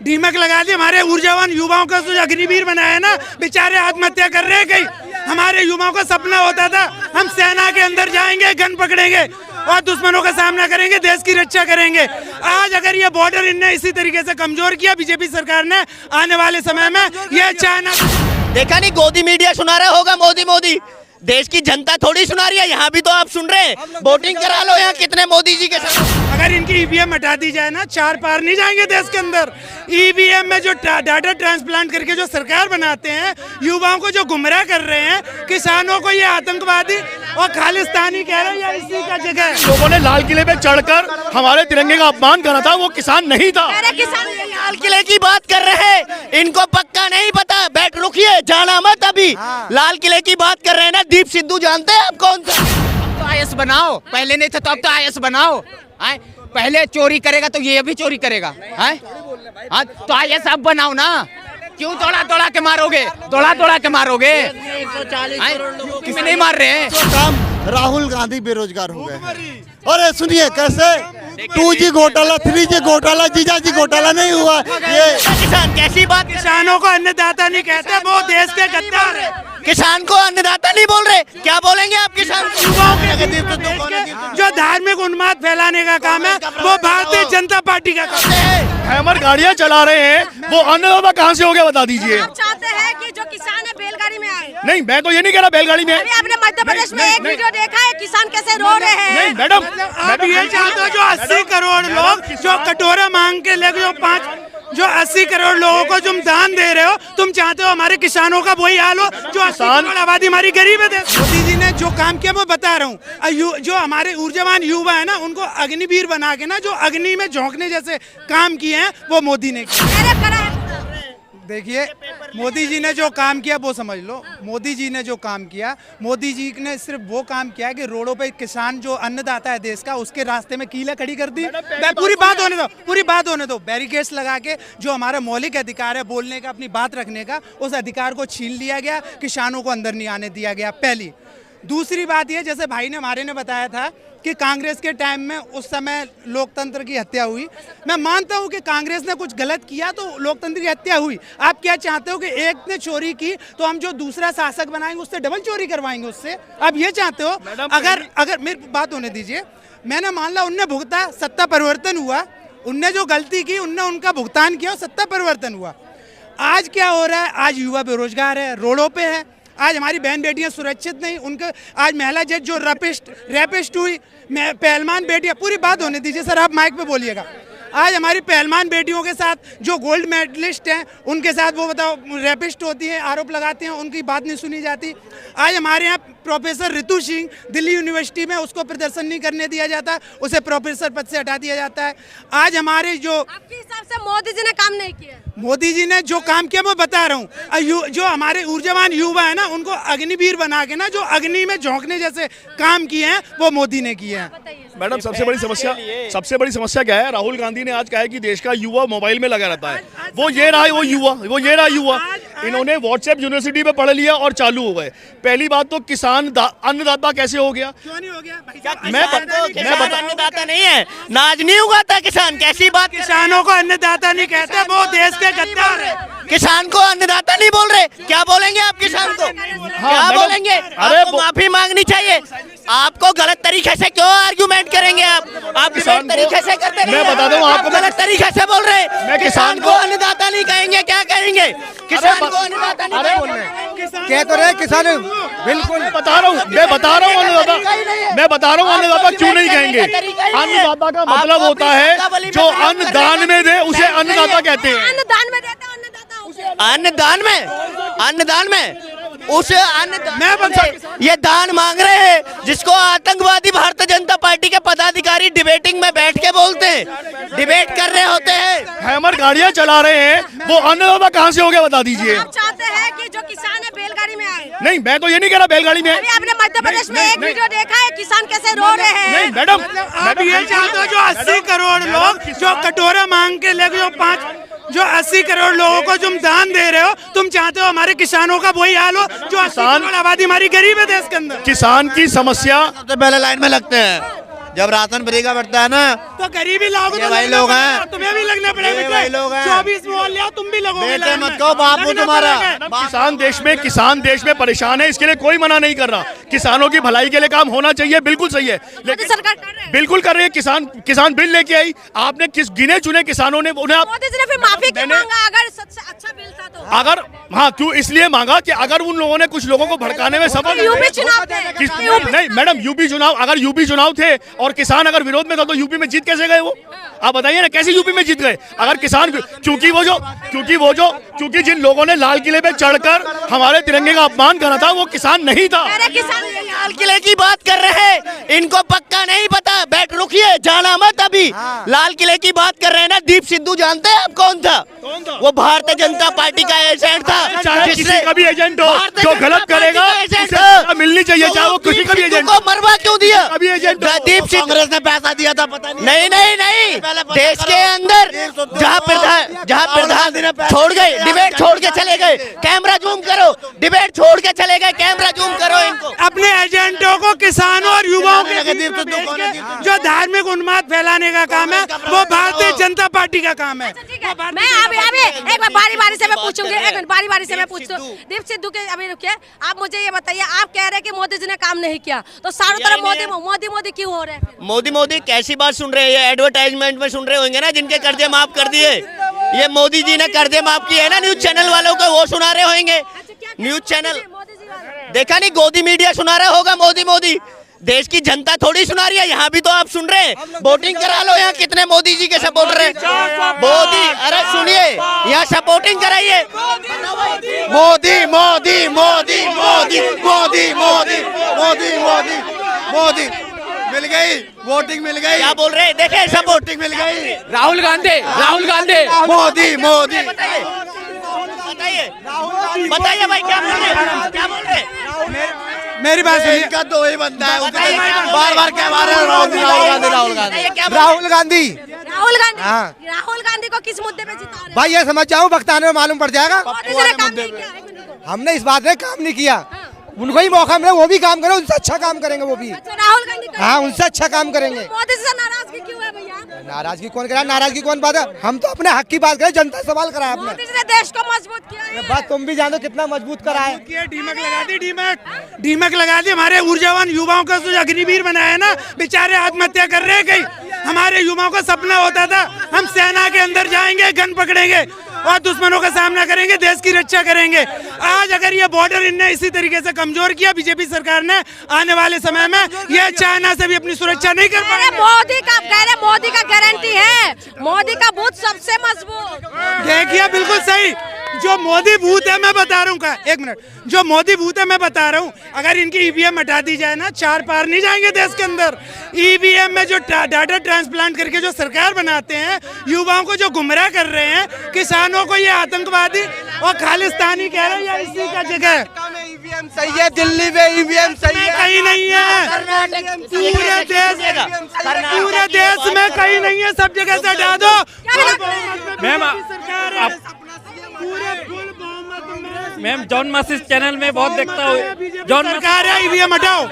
दीमक लगा दी हमारे ऊर्जावान युवाओं का जो अग्निवीर बनाया ना, बेचारे आत्महत्या कर रहे हैं। कई हमारे युवाओं का सपना होता था हम सेना के अंदर जाएंगे, गन पकड़ेंगे और दुश्मनों का सामना करेंगे, देश की रक्षा करेंगे। आज अगर ये बॉर्डर इनने इसी तरीके से कमजोर किया बीजेपी सरकार ने, आने वाले समय में ये चाइना देखा नहीं, गोदी मीडिया सुना रहा होगा मोदी मोदी, देश की जनता थोड़ी सुना रही है। यहाँ भी तो आप सुन रहे हैं, वोटिंग करा लो यहाँ कितने मोदी जी के साथ। अगर इनकी ईवीएम हटा दी जाए ना, चार पार नहीं जाएंगे देश के अंदर। ईवीएम में जो डाटा ट्रांसप्लांट करके जो सरकार बनाते हैं, युवाओं को जो गुमराह कर रहे हैं, किसानों को ये आतंकवादी और खालिस्तानी कह रहे हैं, इसी का जगह है। लोगों ने लाल किले पे चढ़कर हमारे तिरंगे का अपमान करा था, वो किसान नहीं था। किसान लाल किले की बात कर रहे हैं, इनको पक्का नहीं पता, बैठ रुकिए, जाना मत अभी। लाल किले की बात कर रहे हैं ना, दीप सिद्धू जानते हैं आप कौन सा? तो आईएएस बनाओ, पहले नहीं था तो अब तो आईएएस बनाओ। पहले चोरी करेगा तो ये भी चोरी करेगा। तो आईएएस अब बनाओ ना, क्यों तोड़ा के मारोगे, तोड़ा के मारोगे? किसी नहीं मार रहे हैं। काम राहुल गांधी बेरोजगार हो गए। अरे सुनिए कैसे 2G घोटाला, 3G घोटाला, जीजाजी घोटाला नहीं हुआ। ये किसान कैसी बात, किसानों को अन्नदाता नहीं कहते, वो देश के गद्दार है। किसान को अन्नदाता नहीं बोल रहे, क्या बोलेंगे आप किसान? युवाओं के जो धार्मिक उन्माद फैलाने का काम है, वो भारतीय जनता पार्टी का काम है। हैमर गाड़ियां चला रहे हैं, वो अन्नदाता कहाँ से हो गया बता दीजिए। आप चाहते हैं कि जो किसान है बैलगाड़ी में आए? नहीं, मैं तो ये नहीं कह रहा बैलगाड़ी में। अभी आपने मध्य प्रदेश में एक वीडियो देखा है, किसान कैसे रो रहे हैं? नहीं मैडम, आप ये चाहते हो जो 80 करोड़ लोग जो कटोरा मांग के लेके जो 80 करोड़ लोगों को तुम दान दे रहे हो, तुम चाहते हो हमारे किसानों का वही हाल हो जो 80 करोड़ आबादी हमारी गरीब है। मोदी जी ने जो काम किया मैं बता रहा हूँ, जो हमारे ऊर्जावान युवा है ना, उनको अग्निवीर बना के ना, जो अग्नि में झोंकने जैसे काम किए हैं, वो मोदी ने किया। देखिए मोदी जी ने जो काम किया वो समझ लो, मोदी जी ने जो काम किया, मोदी जी ने सिर्फ वो काम किया कि रोडों पे किसान जो अन्नदाता है देश का, उसके रास्ते में कीलें खड़ी कर दी। पूरी बात होने दो। बैरिकेड्स लगा के जो हमारा मौलिक अधिकार है बोलने का, अपनी बात रखने का, उस अधिकार को छीन लिया गया, किसानों को अंदर नहीं आने दिया गया। पहली दूसरी बात ये, जैसे भाई ने हमारे ने बताया था कि कांग्रेस के टाइम में उस समय लोकतंत्र की हत्या हुई। मैं मानता हूं कि कांग्रेस ने कुछ गलत किया तो लोकतंत्र की हत्या हुई। आप क्या चाहते हो कि एक ने चोरी की तो हम जो दूसरा शासक बनाएंगे उससे डबल चोरी करवाएंगे उससे? आप ये चाहते हो? अगर मेरी बात होने दीजिए, मैंने मान ला उनने भुगता, सत्ता परिवर्तन हुआ, उनने जो गलती की उनने उनका भुगतान किया, सत्ता परिवर्तन हुआ। आज क्या हो रहा है? आज युवा बेरोजगार है, रोडों पे है। आज हमारी बहन बेटियां सुरक्षित नहीं, उनके आज महिला जज जो रेपिस्ट हुई, पहलवान बेटियां, पूरी बात होने दीजिए सर, आप माइक पे बोलिएगा। आज हमारी पहलवान बेटियों के साथ जो गोल्ड मेडलिस्ट हैं उनके साथ वो बताओ रेपिस्ट होती है, आरोप लगाते हैं, उनकी बात नहीं सुनी जाती। आज हमारे यहाँ प्रोफेसर रितु सिंह दिल्ली यूनिवर्सिटी में, उसको प्रदर्शन नहीं करने दिया जाता, उसे प्रोफेसर पद से हटा दिया जाता है। आज हमारे जो आपके हिसाब से मोदी जी ने काम नहीं किया? मोदी जी ने जो काम किया मैं बता रहा हूँ, जो हमारे ऊर्जावान युवा है ना, उनको अग्निवीर बना के ना, जो अग्नि में झोंकने जैसे काम किए हैं, वो मोदी ने किए हैं। मैडम सबसे बड़ी समस्या क्या है? राहुल गांधी ने आज कहा है कि देश का युवा मोबाइल में लगा रहता है। वो ये रहा युवा। इन्होंने व्हाट्सएप यूनिवर्सिटी में पढ़ लिया और चालू हो गए। पहली बात तो किसान अन्नदाता कैसे हो गया? क्यों नहीं हो गया? किसान अन्नदाता नहीं है, नाज नहीं उगाता किसान, कैसी बात? किसानों को अन्नदाता नहीं कहते, वो देश के गद्दार है। किसान को अन्नदाता नहीं बोल रहे, क्या बोलेंगे आप किसान को? क्या बोलेंगे? आपको माफी मांगनी चाहिए। आपको गलत तरीके से क्यों आर्गुमेंट करेंगे आप गलत तरीके से करते हैं। मैं बता दूं आपको, गलत तरीके से बोल रहे हैं। मैं किसान को अन्नदाता नहीं कहेंगे, क्या कहेंगे? किसान को अन्नदाता नहीं बोल रहे, कह तो रहे किसान, बिल्कुल मैं बता रहा हूँ अन्नदाता क्यों नहीं कहेंगे? अन्नदाता का मतलब होता है जो अन्नदान में दे, उसे अन्नदाता कहते हैं। अन्नदान में देता अन्नदान में उस ये दान मांग रहे हैं, जिसको आतंकवादी भारतीय जनता पार्टी के पदाधिकारी डिबेटिंग में बैठ के बोलते हैं, डिबेट कर रहे होते हैं। हैमर गाड़ियां चला रहे हैं, वो अन्नदाता कहाँ से हो गया बता दीजिए। आप चाहते हैं कि जो किसान है बैलगाड़ी में आए? नहीं, मैं तो ये नहीं कह रहा बैलगाड़ी में। अभी आपने मध्य प्रदेश में एक वीडियो देखा है, किसान कैसे रो रहे हैं? नहीं मैडम, आप ये चाहते हो जो 80 करोड़ लोग जो कटोरा मांग के लेके जो 80 करोड़ लोगों को तुम दान दे रहे हो, तुम चाहते हो हमारे किसानों का वही हाल हो जो 80 करोड़ आबादी हमारी गरीब है देश के अंदर। किसान की समस्या सबसे पहले लाइन में लगते हैं। जब राशन फ्री का बढ़ता है ना, तो गरीबी लाओगे ये तो वही लगना लोग पड़ेगा, हैं। तुम्हें भी लगना पड़ेगा ये वही लोग हैं। 24 बोल लिया तुम भी लगोगे बेटे लाइन मत में। कहो बाप वो लगना तुम्हारा। पड़ेगा। किसान देश में परेशान है, इसके लिए कोई मना नहीं कर रहा। किसानों की भलाई के लिए काम होना चाहिए, बिल्कुल सही है, लेकिन सरकार कर रही है। बिल्कुल कर रही है। किसान बिल लेके आई, आपने किस गिने चुने किसानों ने उन्हें मोदी जी ने फिर माफी क्यों मैंने- मांगा अगर सबसे अच्छा बिल था तो? अगर हाँ क्यों इसलिए मांगा कि अगर उन लोगों ने कुछ लोगों को भड़काने में सफल यूपी चुनाव थे। नहीं मैडम, यूपी चुनाव, अगर यूपी चुनाव थे और किसान अगर विरोध में था तो यूपी में जीत कैसे गए वो? आप बताइए ना, कैसे यूपी में जीत गए? अगर किसान, क्योंकि जिन लोगों ने लाल किले पे चढ़कर हमारे तिरंगे का अपमान करा था वो किसान नहीं था। मेरे किसान लाल किले की बात कर रहे हैं, इनको पक्का नहीं पता। बैठ रुकिए, जाना मत अभी। लाल किले की बात कर रहे हैं ना, दीप सिद्धू जानते हैं आप कौन था? वो भारतीय जनता पार्टी का एजेंट था। चाहे किसी का भी एजेंट हो, भारतीय जो जनता गलत पार्टी करेगा का एजेंट उसे था। सजा मिलनी चाहिए, चाहे वो किसी का भी सिद्धू एजेंट को मरवा क्यों दिया? अभी एजेंट हो। दीप सिद्धू कांग्रेस ने पैसा दिया था, पता नहीं नहीं नहीं, देश के अंदर जहाँ प्रधान छोड़ गए, डिबेट छोड़ के चले गए। कैमरा जूम करो, डिबेट छोड़ के चले गए, कैमरा जूम करो इनको। अपने एजेंटों को किसानों और युवाओं के बीच में भेज के जो धार्मिक उन्माद फैलाने का काम है वो भारतीय जनता पार्टी का काम है। ठीक है, मैं अभी एक बार बारी से मैं पूछूंगी, एक मिनट बारी से मैं पूछती हूँ। दीप सिद्धू के अभी रुकिए, आप मुझे ये बताइए, आप कह रहे हैं कि मोदी जी ने काम नहीं किया, तो चारों तरफ मोदी क्यों हो रहे हैं? मोदी कैसी बात सुन रहे हैं? ये एडवर्टाइजमेंट में सुन रहे होंगे ना, जिनके कर्जे माफ कर दिए। ये मोदी जी ने कर्जे माफ किए है ना, न्यूज चैनल वालों को वो सुना रहे होंगे। न्यूज चैनल मोदी जी वाले। देखा नहीं, गोदी मीडिया सुना रहा होगा। मोदी देश की जनता थोड़ी सुना रही है, यहाँ भी तो आप सुन रहे हैं। वोटिंग करा लो, यहाँ कितने मोदी जी के सपोर्टर हैं। मोदी, अरे सुनिए, यहाँ सपोर्टिंग कराइए। मोदी मोदी मोदी मोदी मोदी मोदी मोदी मोदी मोदी मिल गई, वोटिंग मिल गई। क्या बोल रहे हैं? देखे, सपोर्टिंग मिल गई। राहुल गांधी मोदी मोदी बताइए भाई, क्या बोल रहे हैं? मेरी बात सुनिए, इनका तो वही बनता है, बताइए, बार क्या मार रहे हैं? राहुल गांधी राहुल गांधी को किस मुद्दे पे जिता रहे हैं? भाई ये समझ जाऊँ, वक्ताने में मालूम पड़ जाएगा। मोदी जी ने काम नहीं किया। एक मिनट रुको। हमने इस बात में काम नहीं किया, उनको ही मौका मिला, वो भी काम करें, उनसे अच्छा काम करेंगे वो भी। अच्छा, राहुल गांधी का- हाँ, उनसे अच्छा काम करेंगे। मोदी जी से नाराजगी क्यों है भैया? नाराजगी कौन करा? नाराजगी कौन बात है? हम तो अपने हक की बात करें, जनता से सवाल करा है आपने। मोदी जी ने देश को मजबूत किया है। ये बात तुम भी जानो कितना मजबूत करा है। डीमक लगा दी, डीमक लगा दी। हमारे ऊर्जावान युवाओं का जो अग्निवीर बनाया ना, बेचारे आत्महत्या कर रहे हैं। कई हमारे युवाओं का सपना होता था हम सेना के अंदर जाएंगे, गन पकड़ेंगे और दुश्मनों का सामना करेंगे, देश की रक्षा करेंगे। आज अगर ये बॉर्डर इनने इसी तरीके से कमजोर किया बीजेपी सरकार ने, आने वाले समय में ये चाइना से भी अपनी सुरक्षा नहीं कर पाएंगे। मोदी का गारंटी है, मोदी का बूथ सबसे मजबूत। देखिए, बिल्कुल सही। जो मोदी बूथ है, मैं बता रहा हूँ का, एक मिनट, जो मोदी बूथ है मैं बता रहा हूँ, अगर इनकी ईवीएम हटा दी जाए ना, 4 पार नहीं जाएंगे देश के अंदर। ईवीएम में जो डाटा ट्रांसप्लांट करके जो सरकार बनाते हैं, युवाओं को जो गुमराह कर रहे हैं, किसानों को ये आतंकवादी और खालिस्तानी कह रहे हैं, इसी का जगह सही है, दिल्ली में ईवीएम सही है, कहीं नहीं है। पूरे देश में कहीं नहीं है, सब जगह से हटा दो। मैम जॉन मासिस चैनल में बहुत देखता हूँ। सरकार है, ईवीएम हटाओ।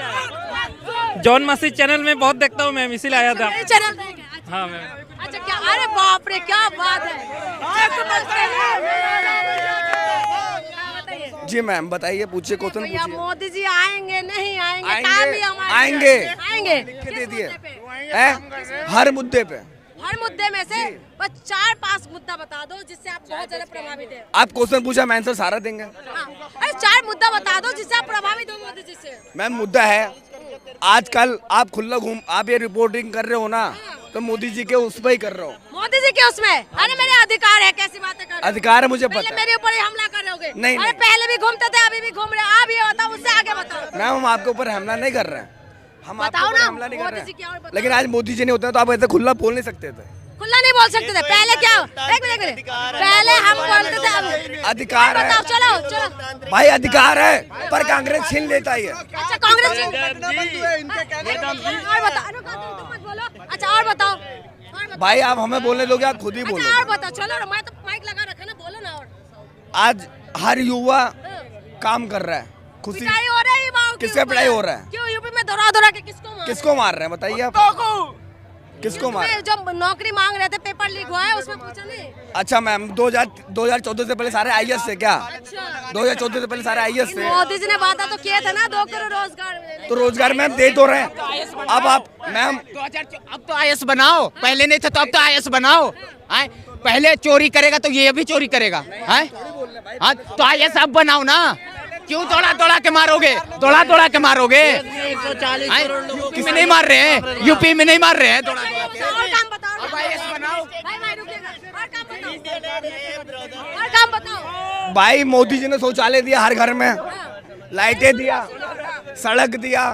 जॉन मासिस चैनल में बहुत देखता हूँ मैम, इसीलिए आया था। चैनल रहेगा। हाँ मैम। अच्छा, क्या? अरे बाप रे, क्या बात है। बताइए। जी मैम बताइए, पूछिए, क्वेश्चन भैया, पूछिए। मोदी जी आएंगे नहीं आएंगे? आएंगे, काम ही हमारे आएंगे। आएंगे। दे किस दिए मुद्दे पे? हर मुद्दे पे। हर मुद्दे में से बस 4-5 मुद्दा बता दो जिससे आप बहुत ज्यादा प्रभावित है। आप क्वेश्चन पूछा, मैं आंसर सारा देंगे। हाँ, अरे 4 मुद्दा बता दो जिससे आप प्रभावित हो मोदी जी से। मैम मुद्दा है, आजकल आप खुला आप ये रिपोर्टिंग कर रहे हो ना, तो मोदी जी के उस पर ही कर रहे हो। मोदी जी के उसमें, अरे मेरे अधिकार है, कैसी बातें कर रहे हो? अधिकार है, मुझे पहले पता है। मेरे ऊपर ही हमला कर रहे होगे। नहीं, अरे नहीं। पहले भी घूमते थे, अभी भी घूम रहे हैं। आप ये बताओ, उससे आगे बताओ। मैम हम आपके ऊपर हमला नहीं कर रहे हैं, हम आपके बताओ ऊपर ना, हमला नहीं कर मोदी रहे जी की और हैं। बताओ। लेकिन आज मोदी जी नहीं होते तो आप ऐसे खुला बोल नहीं सकते थे। खुला नहीं बोल सकते थे पहले। क्या? एक मिनट, पहले हम बोलते थे, अब अधिकार है बताओ। चलो भाई, अधिकार है, पर कांग्रेस छीन लेता ही है। अच्छा, कांग्रेस और बताओ। अरे तुम मत बोलो। अच्छा, और बताओ। भाई आप हमें बोलने दोगे, आप खुद ही बोलो। अच्छा, और बताओ। चलो, मैं तो माइक लगा रखा ना, बोलो ना। और आज हर युवा काम कर रहा है, खुशी। पिटाई हो रही है युवाओं की। किसका पिटाई हो रहा है? क्यों यूपी में दौरा के किसको किसको मार रहे हैं बताइए आप? किसको मारा? उसमें जो नौकरी मांग रहे थे पेपर लीक हुआ है उसमें पूछा नहीं। अच्छा मैम 2014 से पहले सारे आईएएस थे क्या? 2014 से पहले सारे आईएएस थे। मोदी जी ने वादा तो किया था ना 2 करोड़ रोजगार। तो रोजगार मैम दे तो रहे हैं। अब आप मैम 2000 अब तो आईएएस बनाओ, पहले नहीं था तो अब तो आईएएस बनाओ। आए पहले चोरी करेगा तो ये भी चोरी करेगा। हाँ तो आईएएस अब बनाओ ना, क्यों तोड़ा के मारोगे? तोड़ा के मारोगे? यूपी में नहीं मार रहे हैं, यूपी में नहीं मार रहे हैं। और काम बताओ, अब आईएएस बनाओ। भाई रुकिएगा, और काम बताओ। भाई मोदी जी ने शौचालय दिया हर घर में, लाइटें दिया, सड़क दिया,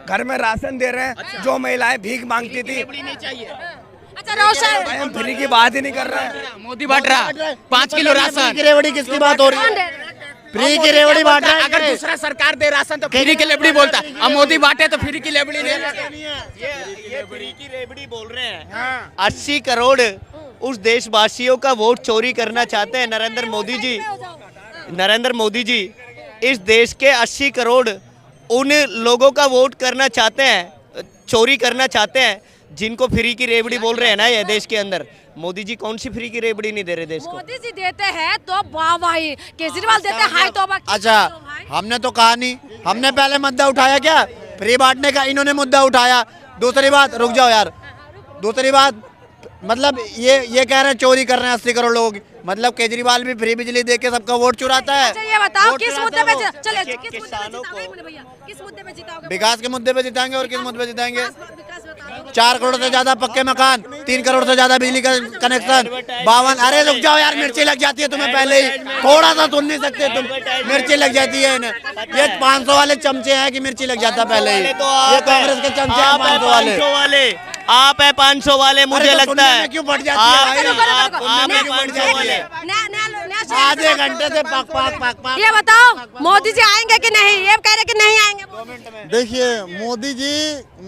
घर में राशन दे रहे हैं। जो महिलाएं भीख मांगती थी, अच्छा रोशन भाई हम फ्री की बात ही नहीं कर रहे हैं। मोदी बांट रहा 5 किलो राशन। रेवड़ी किसकी बात हो रही कौन है? दे रहा है? फ्री की रेवड़ी बांट रहा है। अगर दूसरा सरकार दे राशन तो फ्री की लेबड़ी बोलता है, अब मोदी बांटे तो फ्री की लेबड़ी नहीं बोलता। ये फ्री की रेवड़ी बोल रहे हैं। 80 करोड़ उस देशवासियों का वोट चोरी करना चाहते हैं नरेंद्र मोदी जी। नरेंद्र मोदी जी इस देश के 80 करोड़ उन लोगों का वोट करना चाहते हैं, चोरी करना चाहते हैं, जिनको फ्री की रेवड़ी बोल रहे हैं ना ये देश के अंदर। मोदी जी कौन सी फ्री की रेवड़ी नहीं दे रहे देश को? मोदी जी देते हैं तो वाह भाई, केजरीवाल देते हैं हाय तौबा। अच्छा हमने तो कहा नहीं, हमने पहले मुद्दा उठाया क्या फ्री बांटने का, इन्होंने मुद्दा उठाया। दूसरी बात, रुक जाओ यार, दूसरी बात मतलब ये कह रहे हैं चोरी कर रहे हैं 80 करोड़ लोगों की, मतलब केजरीवाल भी फ्री बिजली दे के सबका वोट चुराता है। अच्छा ये बताओ वोट किस चुराता मुद्दे है पे वो। चलिए किस मुद्दे पे किसानों को जिताओगे भैया, किस मुद्दे पे जिताओगे? विकास के मुद्दे पे जिताएंगे और किस मुद्दे पे जिताएंगे? विकास बता दो। 4 करोड़ से ज्यादा पक्के मकान, 3 करोड़ से ज्यादा बिजली का कनेक्शन, 52। अरे रुक जाओ यार, मिर्ची लग जाती है तुम्हें पहले ही, थोड़ा सा सुन नहीं सकते तुम? मिर्ची लग जाती है इन्हें। ये 500 वाले चमचे हैं कि मिर्ची लग जाता है पहले ही। ये कांग्रेस के चमचे हैं 500 वाले। आप है 500 वाले, मुझे लगता है क्यों बढ़ जाती है? आप है 500 वाले। आधे घंटे से पाक। ये बताओ मोदी जी आएंगे कि नहीं? ये कह रहे कि नहीं आएंगे। देखिए मोदी जी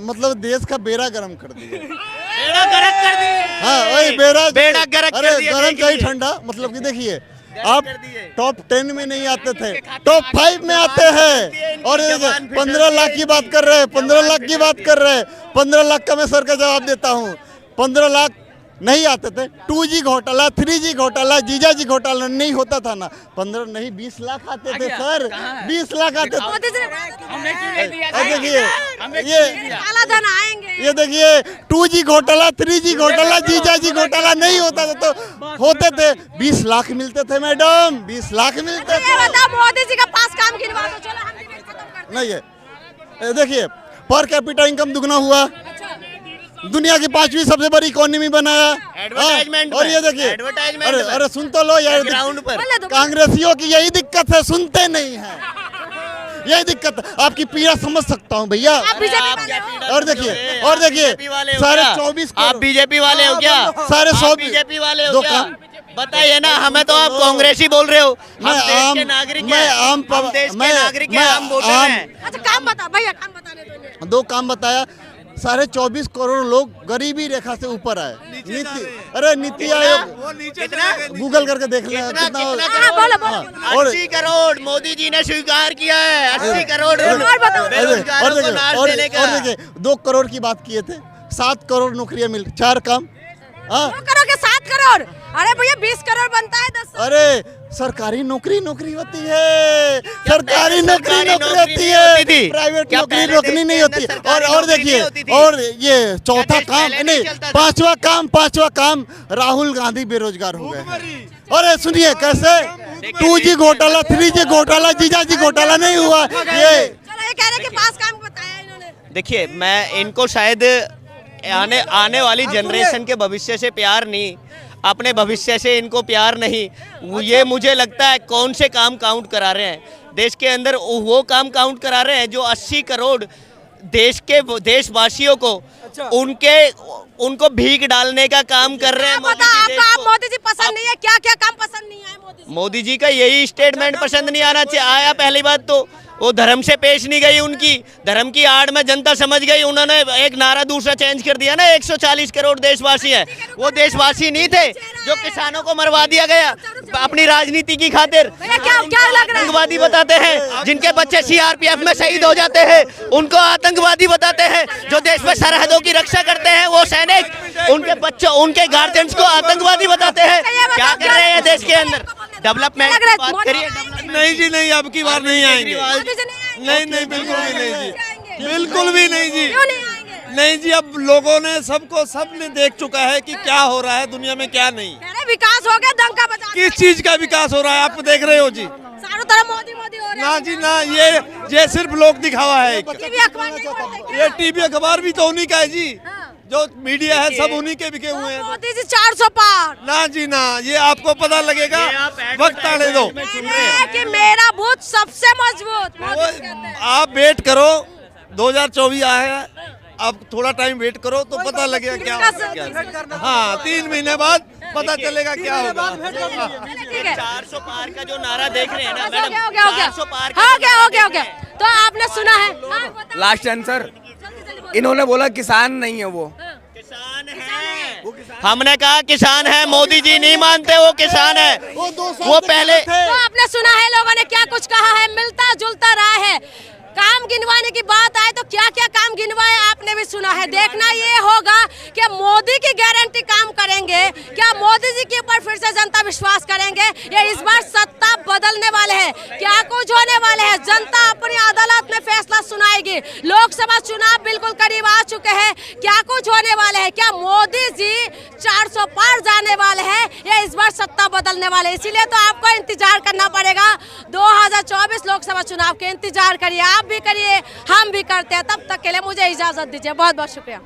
मतलब देश का बेड़ा गर्म कर दिए। बेड़ा गर्क कर दिए। हाँ वही बेड़ा गर्क कर अरे दिए। गर्म कहीं ठंडा, मतलब कि देखिए आप टॉप 10 में नहीं आते थे, टॉप 5 में आते हैं। और 15 लाख की बात कर रहे हैं, 15 लाख की बात कर रहे हैं। 15 लाख का मैं सर का जवाब देता हूँ। 15 लाख नहीं आते थे। 2G घोटाला, 3G घोटाला, जीजाजी घोटाला नहीं होता था ना। 15 नहीं 20 लाख आते थे सर, 20 लाख आते थे। मोदी जी हमने क्यों नहीं दिया? और देखिए ये काला धन आएंगे। ये देखिए 2G घोटाला, 3G घोटाला, जीजाजी घोटाला नहीं होता था तो होते थे 20 लाख मिलते थे मैडम, 20 लाख मिलते ये थे। बताओ मोदी जी का पास काम गिनवा दो, चलो हम डिबेट खत्म करते नहीं है देखिए पर कैपिटा इनकम दुगना हुआ, दुनिया की 5वीं सबसे बड़ी इकोनॉमी बनाया। एडवर्टाइजमेंट और ये देखिए एडवर्टाइजमेंट अरे अरे सुन तो लो यार, ग्राउंड पर बोले दो। कांग्रेसियों की यही दिक्कत है, सुनते नहीं है, यही दिक्कत है। आपकी पीड़ा समझ सकता हूँ भैया। आप बीजेपी वाले हो। और देखिए साढ़े 24 आप बीजेपी वाले हो क्या? साढ़े 100 बीजेपी वाले हो दो क्या? काम। बताइए ना, हमें तो आप कांग्रेसी बोल रहे हो। हम मैं देश आम- के नागरिक मैं हैं, आम हम देश के मैं- नागरिक हैं, मैं हम वोटर आम- हैं। अच्छा काम बता भैया, काम बताने दो इन्हें। 2 काम बताया। 24.5 करोड़ लोग गरीबी रेखा से ऊपर आए। नीति आयोग गूगल करके देख लें कितना। हाँ, बोलो, बोलो। और 80 करोड़ मोदी जी ने स्वीकार किया है। 80 करोड़ और बताओ। बेरोजगारों को नाश देने का। और देखिए 2 करोड़ की बात किए थे, 7 करोड़ नौकरियां मिल, 4 काम। हाँ 2 करोड़ के 7 करोड़, अरे भैया 20 करोड़ बनता है 10। अरे सरकारी नौकरी होती है, सरकारी नौकरी होती है, होती थी? प्राइवेट क्या नौकरी पहले नौकरी देश नहीं के होती। अंदर सरकारी और नौकरी देखिए नहीं होती थी? और ये चौथा देश काम पहले नहीं, नहीं चलता था? पांचवा काम राहुल गांधी बेरोजगार हो गए। अरे सुनिए कैसे 2G घोटाला, 3G घोटाला, जीजाजी घोटाला नहीं हुआ ये। चलो ये कह रहे कि पास काम बताया इन्होंने। देखिए मैं इनको शायद आने वाली जनरेशन के भविष्य से प्यार नहीं, अपने भविष्य से इनको प्यार नहीं। ये मुझे लगता है कौन से काम काउंट करा रहे हैं देश के अंदर, वो काम काउंट करा रहे हैं जो 80 करोड़ देश के देशवासियों को उनको भीख डालने का काम कर रहे हैं। क्या पता आपको आप मोदी जी पसंद नहीं है, क्या क्या काम पसंद नहीं है मोदी जी? मोदी जी का यही स्टेटमेंट पसंद नहीं आया। पहली बात तो वो धर्म से पेश नहीं गई, उनकी धर्म की आड़ में जनता समझ गई। उन्होंने एक नारा दूसरा चेंज कर दिया ना, 140 करोड़ देशवासी हैं, वो देशवासी नहीं थे जो किसानों को मरवा दिया गया अपनी राजनीति की खातिर। क्या लग रहा है? आतंकवादी बताते हैं, जिनके बच्चे सीआरपीएफ में शहीद हो जाते हैं उनको आतंकवादी बताते हैं, जो देश में सरहदों की रक्षा करते हैं वो सैनिक, उनके बच्चों उनके गार्जियंस को आतंकवादी बताते हैं। क्या कर रहे हैं देश के अंदर? डेवलपमेंट की बात करिए। नहीं जी नहीं, अब की बार नहीं आएंगे। नहीं नहीं, बिल्कुल भी नहीं जी, बिल्कुल भी नहीं जी, नहीं जी। अब लोगों ने सबने देख चुका है कि क्या हो रहा है दुनिया में, क्या नहीं। विकास हो गया, दंगा बजा। किस चीज का विकास हो रहा है आप देख रहे हो जी? चारों तरफ मोदी मोदी हो रहा है। ना जी ना, ये सिर्फ लोग दिखावा है। टीवी अखबार नहीं पढ़ते ये टीवी अखबार भी तो उन्हीं का है जी, जो मीडिया है सब उन्हीं के बिके हुए हैं। मोदी जी 400 पार। ना जी ना, ये आपको पता लगेगा, वक्त आने दो। कि मेरा बूथ सबसे मजबूत मोदी जी कहते हैं। आप वेट करो, 2024 आया है, अब थोड़ा टाइम वेट करो तो पता लगेगा क्या होगा। हाँ, 3 महीने बाद पता चलेगा क्या होगा। ठीक है, 400 पार का जो नारा देख रहे हैं ना मैडम, हो गया 400 पार हो गया। तो आपने सुना है लास्ट आंसर, इन्होंने बोला किसान नहीं है वो। किसान है, हमने कहा किसान है, मोदी जी नहीं मानते वो किसान है। वो पहले तो आपने सुना है लोगों ने क्या कुछ कहा है, मिलता जुलता रहा है। काम गिनवाने की बात आए तो क्या क्या काम गिनवाए आपने भी सुना है। देखना ये होगा कि मोदी की गारंटी काम करेंगे, क्या मोदी जी के ऊपर फिर से जनता विश्वास करेंगे, या इस बार सत्ता बदलने वाले हैं, क्या कुछ होने वाले हैं। जनता अपनी अदालत में फैसला सुनाएगी। लोकसभा चुनाव बिल्कुल करीब आ चुके हैं, क्या कुछ होने वाले हैं, क्या मोदी जी 400 पार जाने वाले हैं या इस बार सत्ता बदलने वाले। इसीलिए तो आपको इंतजार करना पड़ेगा 2024 लोकसभा चुनाव के। इंतजार करिए, आप भी करिए, हम भी करते हैं। तब तक के लिए मुझे इजाजत दीजिए, बहुत बहुत शुक्रिया।